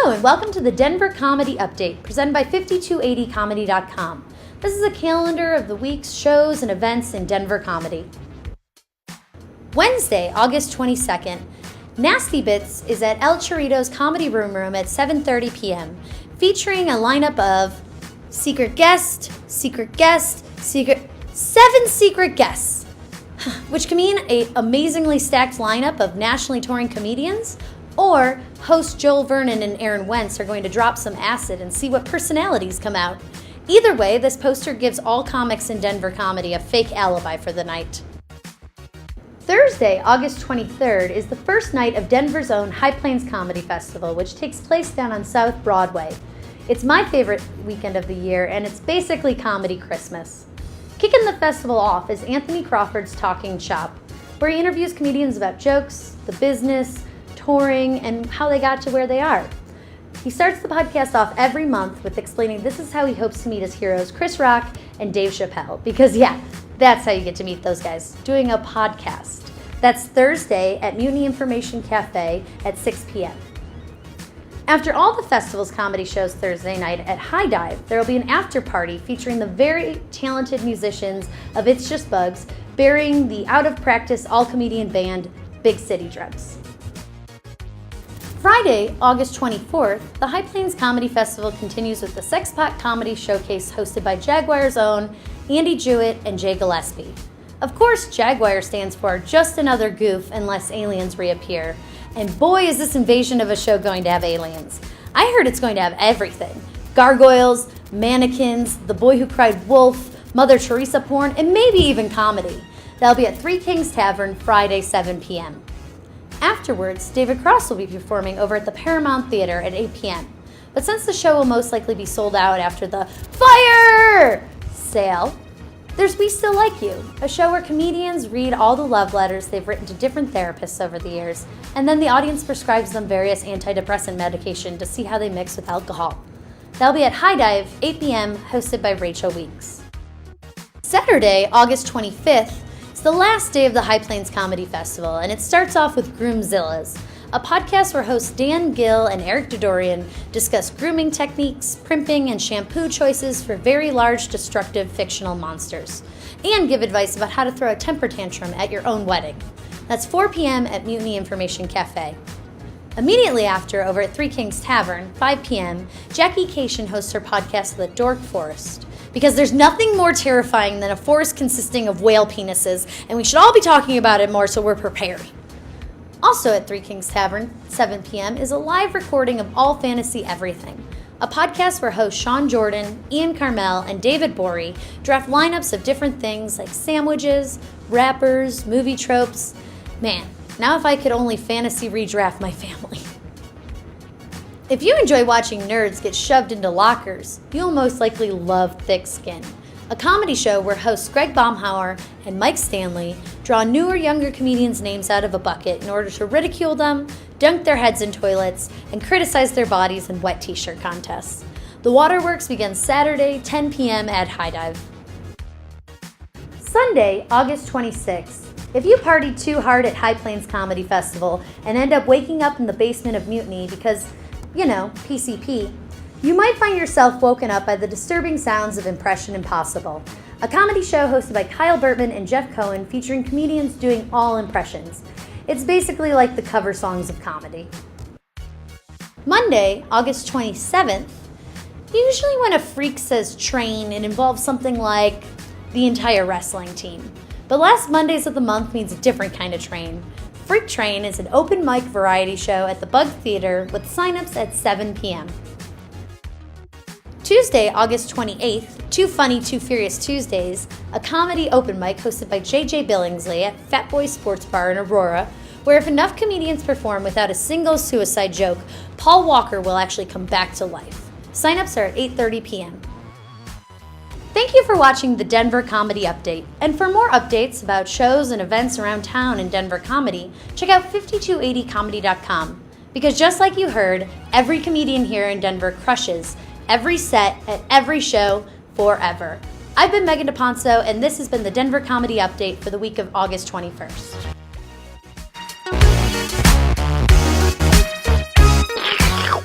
Hello and welcome to the Denver Comedy Update, presented by 5280comedy.com. This is a calendar of the week's shows and events in Denver comedy. Wednesday, August 22nd, Nasty Bits is at El Chorrito's Comedy Room at 7:30 p.m., featuring a lineup of seven secret guests, which can mean an amazingly stacked lineup of nationally touring comedians, or hosts Joel Vernon and Aaron Wentz are going to drop some acid and see what personalities come out. Either way, this poster gives all comics in Denver comedy a fake alibi for the night. Thursday, August 23rd, is the first night of Denver's own High Plains Comedy Festival, which takes place down on South Broadway. It's my favorite weekend of the year, and it's basically comedy Christmas. Kicking the festival off is Anthony Crawford's Talking Shop, where he interviews comedians about jokes, the business, touring, and how they got to where they are. He starts the podcast off every month with explaining this is how he hopes to meet his heroes, Chris Rock and Dave Chappelle, because that's how you get to meet those guys, doing a podcast. That's Thursday at Mutiny Information Cafe at 6 p.m. After all the festival's comedy shows Thursday night at High Dive, there will be an after party featuring the very talented musicians of It's Just Bugs, burying the out-of-practice all-comedian band Big City Drugs. Friday, August 24th, the High Plains Comedy Festival continues with the Sexpot Comedy Showcase hosted by Jaguar's own Andy Jewett and Jay Gillespie. Of course, Jaguar stands for Just Another Goof Unless Aliens Reappear. And boy, is this invasion of a show going to have aliens. I heard it's going to have everything. Gargoyles, mannequins, The Boy Who Cried Wolf, Mother Teresa porn, and maybe even comedy. That'll be at Three Kings Tavern Friday, 7 p.m. Afterwards, David Cross will be performing over at the Paramount Theater at 8 p.m. But since the show will most likely be sold out after the fire sale, there's We Still Like You, a show where comedians read all the love letters they've written to different therapists over the years, and then the audience prescribes them various antidepressant medication to see how they mix with alcohol. That'll be at High Dive, 8 p.m., hosted by Rachel Weeks. Saturday, August 25th, is the last day of the High Plains Comedy Festival, and it starts off with Groomzillas, a podcast where hosts Dan Gill and Eric Dodorian discuss grooming techniques, primping, and shampoo choices for very large, destructive, fictional monsters, and give advice about how to throw a temper tantrum at your own wedding. That's 4 p.m. at Mutiny Information Cafe. Immediately after, over at Three Kings Tavern, 5 p.m., Jackie Cation hosts her podcast The Dork Forest, because there's nothing more terrifying than a forest consisting of whale penises, and we should all be talking about it more so we're prepared. Also at Three Kings Tavern, 7 p.m., is a live recording of All Fantasy Everything, a podcast where hosts Sean Jordan, Ian Carmel, and David Borey draft lineups of different things like sandwiches, rappers, movie tropes. Man, now if I could only fantasy redraft my family. If you enjoy watching nerds get shoved into lockers, you'll most likely love Thick Skin, a comedy show where hosts Greg Baumhauer and Mike Stanley draw newer, younger comedians' names out of a bucket in order to ridicule them, dunk their heads in toilets, and criticize their bodies in wet t-shirt contests. The Waterworks begins Saturday, 10 p.m. at High Dive. Sunday, August 26th. If you partied too hard at High Plains Comedy Festival and end up waking up in the basement of Mutiny because, PCP, you might find yourself woken up by the disturbing sounds of Impression Impossible, a comedy show hosted by Kyle Burtman and Jeff Cohen featuring comedians doing all impressions. It's basically like the cover songs of comedy. Monday, August 27th, usually when a freak says train, it involves something like the entire wrestling team. But last Mondays of the month means a different kind of train. Freak Train is an open mic variety show at the Bug Theater with signups at 7 p.m. Tuesday, August 28th, Too Funny, Too Furious Tuesdays, a comedy open mic hosted by JJ Billingsley at Fat Boy Sports Bar in Aurora, where if enough comedians perform without a single suicide joke, Paul Walker will actually come back to life. Signups are at 8:30 p.m. Thank you for watching the Denver Comedy Update, and for more updates about shows and events around town in Denver comedy, check out 5280comedy.com, because just like you heard, every comedian here in Denver crushes every set at every show forever. I've been Meghan DePonceau, and this has been the Denver Comedy Update for the week of August 21st.